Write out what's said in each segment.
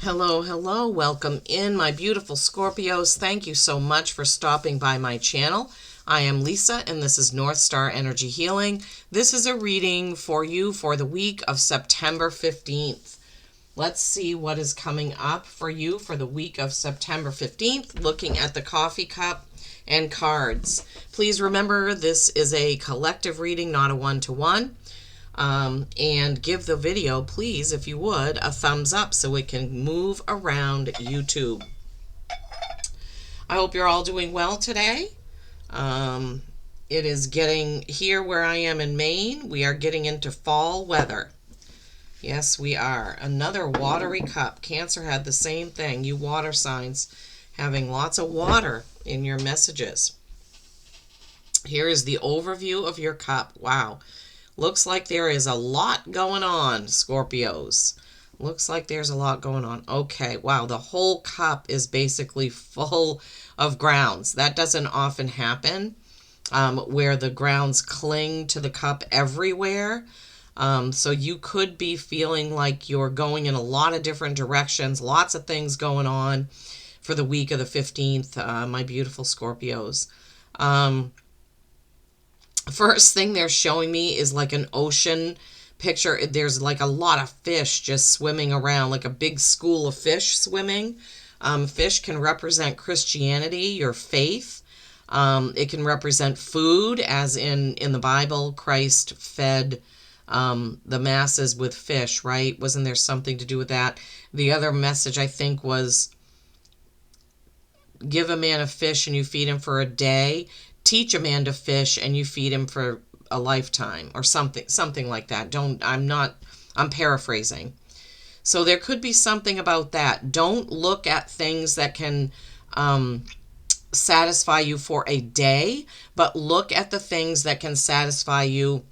Hello, hello. Welcome in, my beautiful Scorpios. Thank you so much for stopping by my channel. I am Lisa, and this is North Star Energy Healing. This is a reading for you for the week of September 15th. Let's see what is coming up for you for the week of September 15th, looking at the coffee cup and cards. Please remember, this is a collective reading, not a one-to-one. And give the video, please, if you would, a thumbs up so it can move around YouTube. I hope you're all doing well today. It is getting here where I am in Maine. We are getting into fall weather. Yes, we are. Another watery cup. Cancer had the same thing. You water signs having lots of water in your messages. Here is the overview of your cup. Wow. Looks like there is a lot going on, Scorpios. Looks like there's a lot going on. Okay, wow, the whole cup is basically full of grounds. That doesn't often happen, where the grounds cling to the cup everywhere. So you could be feeling like you're going in a lot of different directions, lots of things going on for the week of the 15th, my beautiful Scorpios. First thing they're showing me is like an ocean picture. There's like a lot of fish just swimming around, like a big school of fish swimming. Fish can represent Christianity, your faith. It can represent food, as in the Bible, Christ fed the masses with fish, right? Wasn't there something to do with that? The other message, I think, was give a man a fish and you feed him for a day. Teach a man to fish and you feed him for a lifetime, or something like that. I'm paraphrasing. So there could be something about that. Don't look at things that can satisfy you for a day, but look at the things that can satisfy you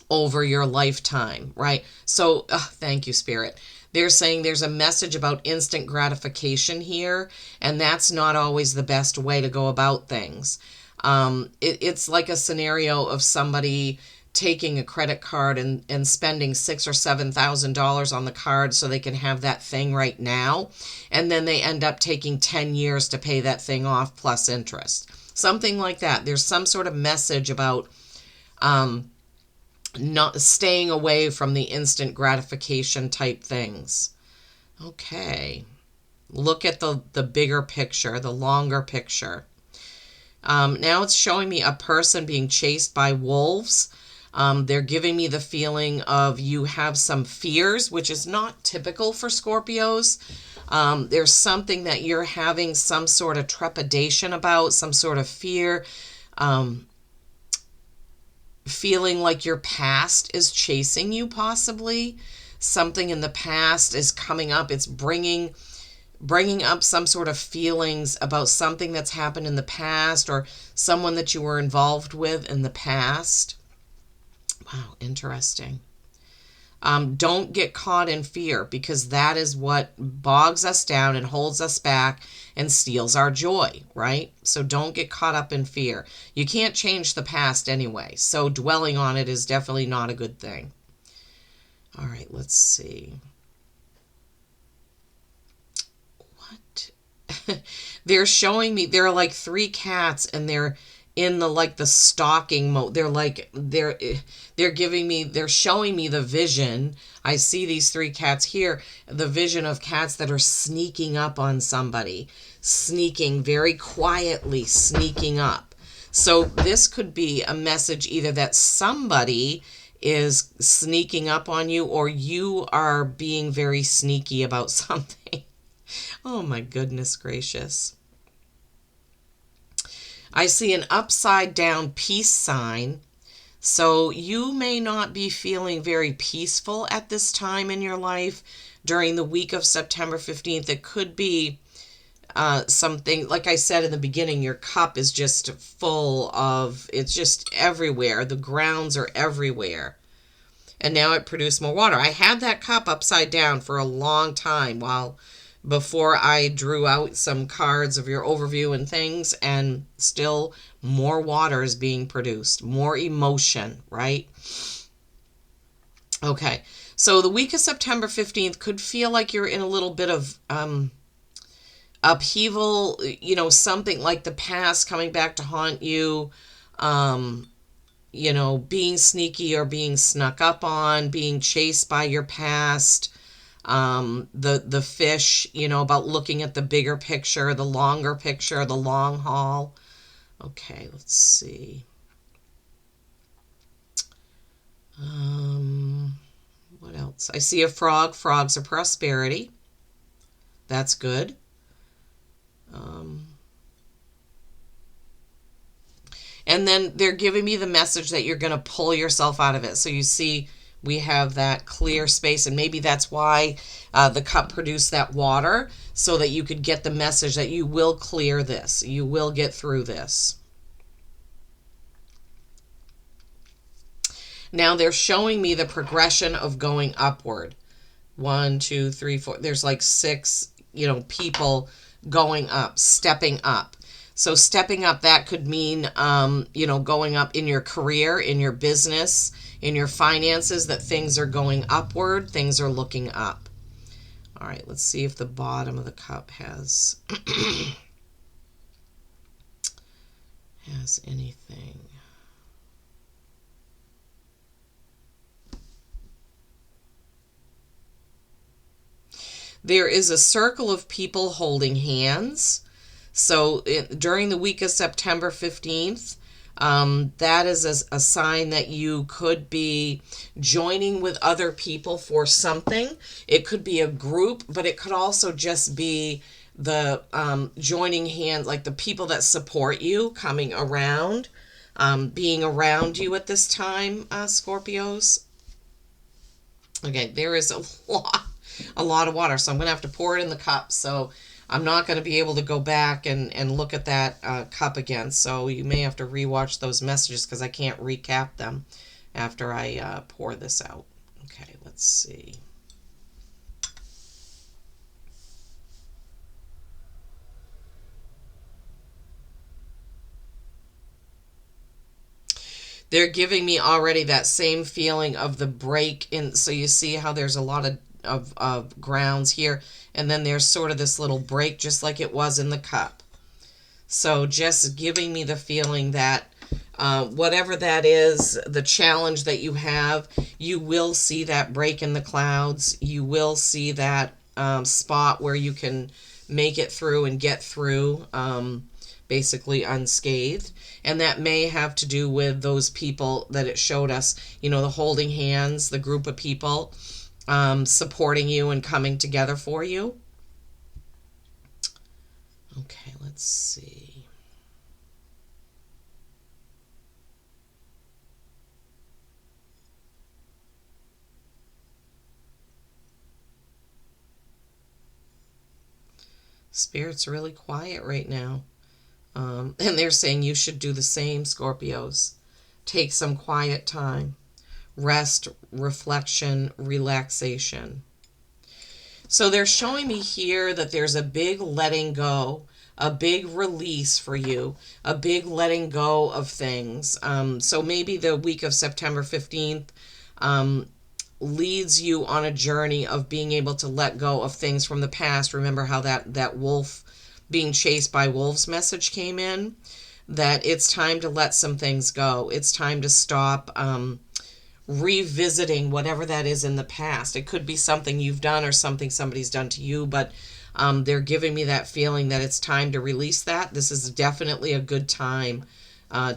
over your lifetime, right? So thank you, Spirit. They're saying there's a message about instant gratification here, and that's not always the best way to go about things. It's like a scenario of somebody taking a credit card and spending $6,000 or $7,000 on the card so they can have that thing right now, and then they end up taking 10 years to pay that thing off plus interest. Something like that. There's some sort of message about not staying away from the instant gratification type things. Okay. Look at the bigger picture, the longer picture. Now it's showing me a person being chased by wolves. They're giving me the feeling of you have some fears, which is not typical for Scorpios. There's something that you're having some sort of trepidation about, some sort of fear, feeling like your past is chasing you possibly. Something in the past is coming up. It's bringing up some sort of feelings about something that's happened in the past or someone that you were involved with in the past. Wow, interesting. Don't get caught in fear, because that is what bogs us down and holds us back and steals our joy, right? So don't get caught up in fear. You can't change the past anyway, so dwelling on it is definitely not a good thing. All right, let's see. They're showing me, there are like 3 cats, and they're in the stalking mode. They're showing me the vision. I see these 3 cats here, the vision of cats that are sneaking up on somebody, sneaking very quietly, sneaking up. So this could be a message either that somebody is sneaking up on you, or you are being very sneaky about something. Oh my goodness gracious. I see an upside down peace sign. So you may not be feeling very peaceful at this time in your life during the week of September 15th. It could be something, like I said in the beginning, your cup is just full of, it's just everywhere. The grounds are everywhere. And now it produced more water. I had that cup upside down for a long time before I drew out some cards of your overview and things, and still more water is being produced, more emotion, right? Okay, So the week of September 15th could feel like you're in a little bit of upheaval, something like the past coming back to haunt you, being sneaky or being snuck up on, being chased by your past, the fish, about looking at the bigger picture, the longer picture, the long haul. Okay, let's see. What else? I see a frog. Frogs are prosperity. That's good. And then they're giving me the message that you're going to pull yourself out of it. So you see, we have that clear space, and maybe that's why the cup produced that water, so that you could get the message that you will clear this. You will get through this. Now they're showing me the progression of going upward. 1, 2, 3, 4. There's like 6, people going up, stepping up. So stepping up, that could mean, going up in your career, in your business, in your finances, that things are going upward, things are looking up. All right, let's see if the bottom of the cup has anything. There is a circle of people holding hands. So during the week of September 15th, that is a sign that you could be joining with other people for something. It could be a group, but it could also just be the joining hands, like the people that support you coming around, being around you at this time, Scorpios. Okay, there is a lot of water, so I'm going to have to pour it in the cup. So I'm not going to be able to go back and look at that cup again. So you may have to rewatch those messages because I can't recap them after I pour this out. Okay, let's see. They're giving me already that same feeling of the break in. So you see how there's a lot of grounds here, and then there's sort of this little break just like it was in the cup. So just giving me the feeling that whatever that is, the challenge that you have, you will see that break in the clouds. You will see that spot where you can make it through and get through basically unscathed. And that may have to do with those people that it showed us, the holding hands, the group of people supporting you and coming together for you. Okay, let's see. Spirit's really quiet right now. And they're saying you should do the same, Scorpios. Take some quiet time. Rest, reflection, relaxation. So they're showing me here that there's a big letting go, a big release for you, a big letting go of things. So maybe the week of September 15th leads you on a journey of being able to let go of things from the past. Remember how that wolf being chased by wolves message came in? That it's time to let some things go. It's time to stop revisiting whatever that is in the past. It could be something you've done or something somebody's done to you, but they're giving me that feeling that it's time to release that. This is definitely a good time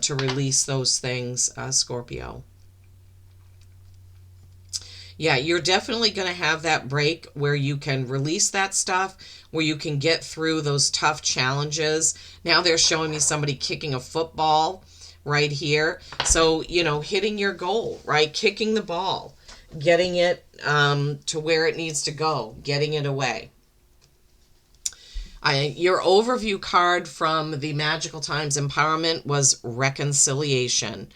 to release those things, Scorpio. Yeah, you're definitely going to have that break where you can release that stuff, where you can get through those tough challenges. Now they're showing me somebody kicking a football right here. So, hitting your goal, right? Kicking the ball, getting it to where it needs to go, getting it away. Your overview card from the Magical Times Empowerment was Reconciliation.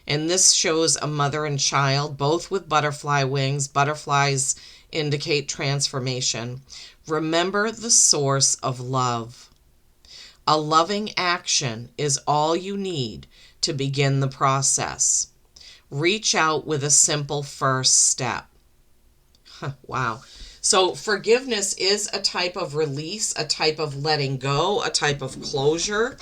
And this shows a mother and child, both with butterfly wings. Butterflies indicate transformation. Remember the source of love. A loving action is all you need to begin the process. Reach out with a simple first step. Wow. So forgiveness is a type of release, a type of letting go, a type of closure.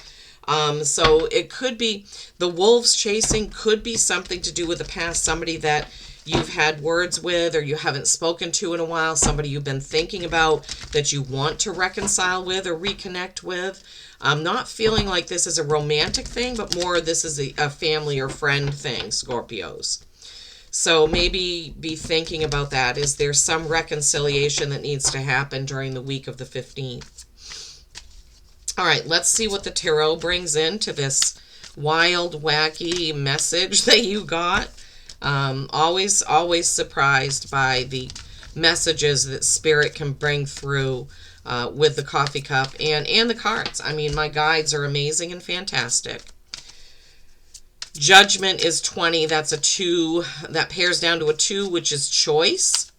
So it could be the wolves chasing could be something to do with the past, somebody that you've had words with or you haven't spoken to in a while, somebody you've been thinking about that you want to reconcile with or reconnect with. I'm not feeling like this is a romantic thing, but more this is a family or friend thing, Scorpios. So maybe be thinking about that. Is there some reconciliation that needs to happen during the week of the 15th? All right, let's see what the tarot brings into this wild, wacky message that you got. Always surprised by the messages that Spirit can bring through with the coffee cup and the cards. I mean, my guides are amazing and fantastic. Judgment is 20. That's a 2. That pairs down to a 2, which is choice.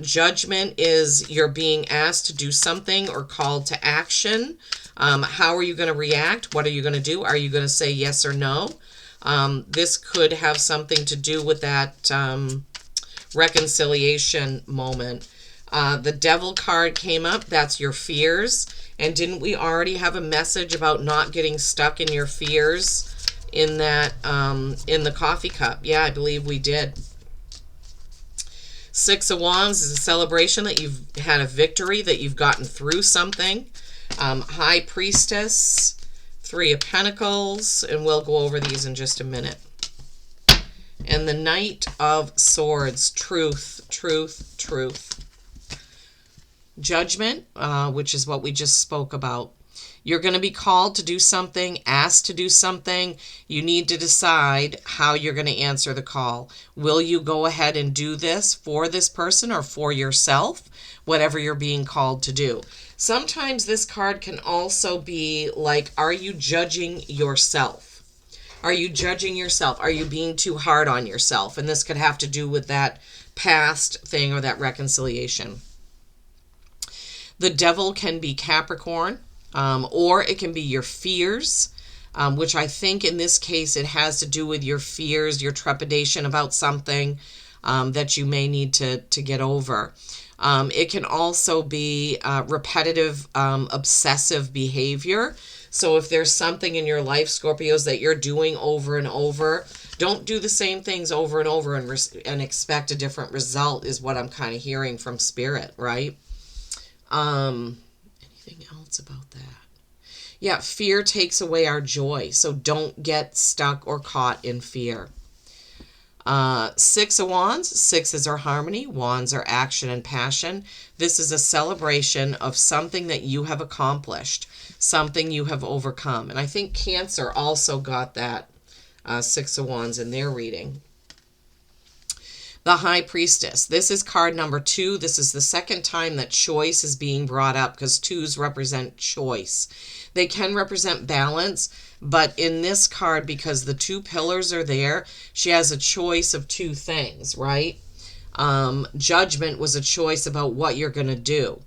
Judgment is you're being asked to do something or called to action. How are you going to react? What are you going to do? Are you going to say yes or no? This could have something to do with that reconciliation moment. The Devil card came up. That's your fears. And didn't we already have a message about not getting stuck in your fears in that in the coffee cup? Yeah, I believe we did. 6 of Wands is a celebration that you've had a victory, that you've gotten through something. High Priestess, 3 of Pentacles, and we'll go over these in just a minute. And the Knight of Swords, truth, truth, truth. Judgment, which is what we just spoke about. You're going to be called to do something, asked to do something. You need to decide how you're going to answer the call. Will you go ahead and do this for this person or for yourself? Whatever you're being called to do. Sometimes this card can also be like, are you judging yourself? Are you judging yourself? Are you being too hard on yourself? And this could have to do with that past thing or that reconciliation. The Devil can be Capricorn. Or it can be your fears, which I think in this case it has to do with your fears, your trepidation about something that you may need to get over. It can also be repetitive, obsessive behavior. So if there's something in your life, Scorpios, that you're doing over and over, don't do the same things over and over and expect a different result, is what I'm kind of hearing from Spirit, right? Anything else about that? Yeah, fear takes away our joy. So don't get stuck or caught in fear. 6 of Wands. 6s are harmony. Wands are action and passion. This is a celebration of something that you have accomplished, something you have overcome. And I think Cancer also got that 6 of Wands in their reading. The High Priestess. This is card number 2. This is the second time that choice is being brought up, because 2s represent choice. They can represent balance, but in this card, because the 2 pillars are there, she has a choice of 2 things, right? Judgment was a choice about what you're going to do.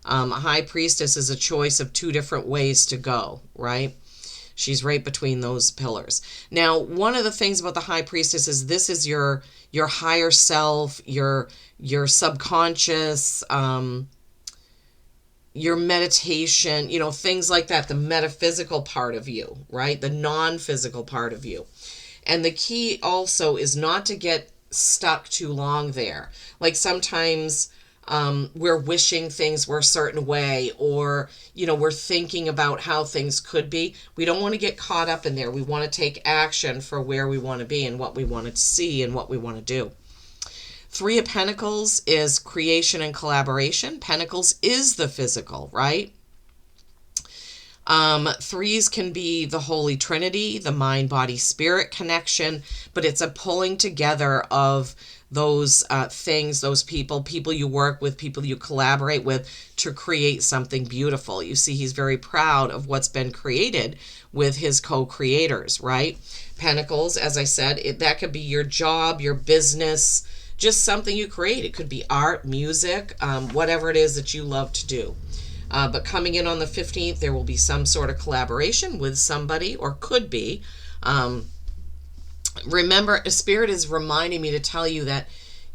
A High Priestess is a choice of 2 different ways to go, right? She's right between those pillars. Now, one of the things about the High Priestess is this is your higher self, your subconscious, your meditation, things like that, the metaphysical part of you, right? The non-physical part of you. And the key also is not to get stuck too long there. Like sometimes we're wishing things were a certain way, or, we're thinking about how things could be. We don't want to get caught up in there. We want to take action for where we want to be and what we want to see and what we want to do. 3 of Pentacles is creation and collaboration. Pentacles is the physical, right? 3s can be the Holy Trinity, the mind, body, spirit connection, but it's a pulling together of those things, those people you work with, people you collaborate with to create something beautiful. You see, he's very proud of what's been created with his co-creators, right? Pentacles, as I said, that could be your job, your business, just something you create. It could be art, music, whatever it is that you love to do. But coming in on the 15th, there will be some sort of collaboration with somebody, or could be. Remember, Spirit is reminding me to tell you that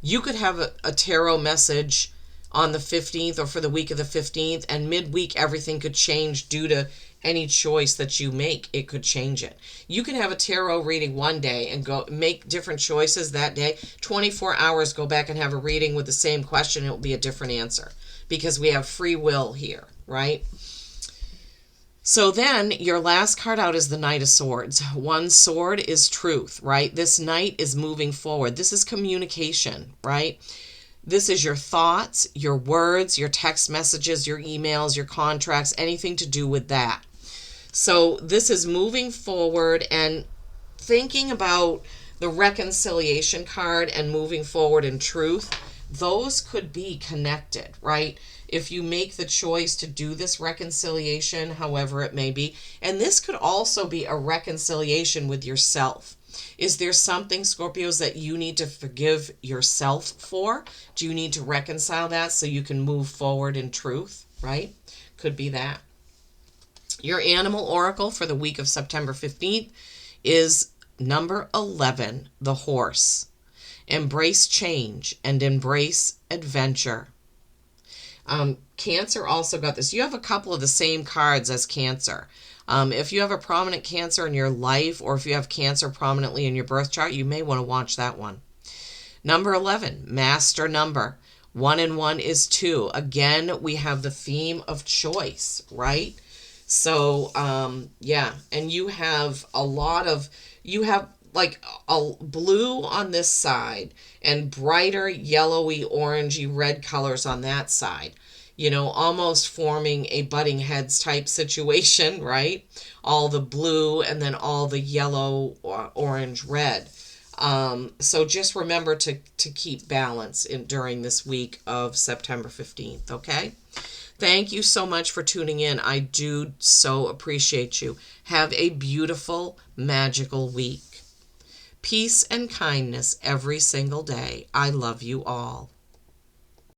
You could have a tarot message on the 15th or for the week of the 15th, and midweek everything could change due to any choice that you make. It could change it. You can have a tarot reading one day and go make different choices that day. 24 hours, go back and have a reading with the same question. It will be a different answer because we have free will here, right? So then your last card out is the Knight of Swords. One sword is truth, right? This knight is moving forward. This is communication, right? This is your thoughts, your words, your text messages, your emails, your contracts, anything to do with that. So this is moving forward and thinking about the reconciliation card and moving forward in truth. Those could be connected, right? If you make the choice to do this reconciliation, however it may be. And this could also be a reconciliation with yourself. Is there something, Scorpios, that you need to forgive yourself for? Do you need to reconcile that so you can move forward in truth, right? Could be that. Your animal oracle for the week of September 15th is number 11, the horse. Embrace change and embrace adventure. Cancer also got this. You have a couple of the same cards as Cancer. If you have a prominent Cancer in your life, or if you have Cancer prominently in your birth chart, you may want to watch that one. Number 11, master number. 1 and 1 is 2. Again, we have the theme of choice, right? So, yeah, and you have like a blue on this side and brighter yellowy, orangey, red colors on that side. You know, almost forming a butting heads type situation, right? All the blue and then all the yellow, orange, red. So just remember to keep balance during this week of September 15th, okay? Thank you so much for tuning in. I do so appreciate you. Have a beautiful, magical week. Peace and kindness every single day. I love you all.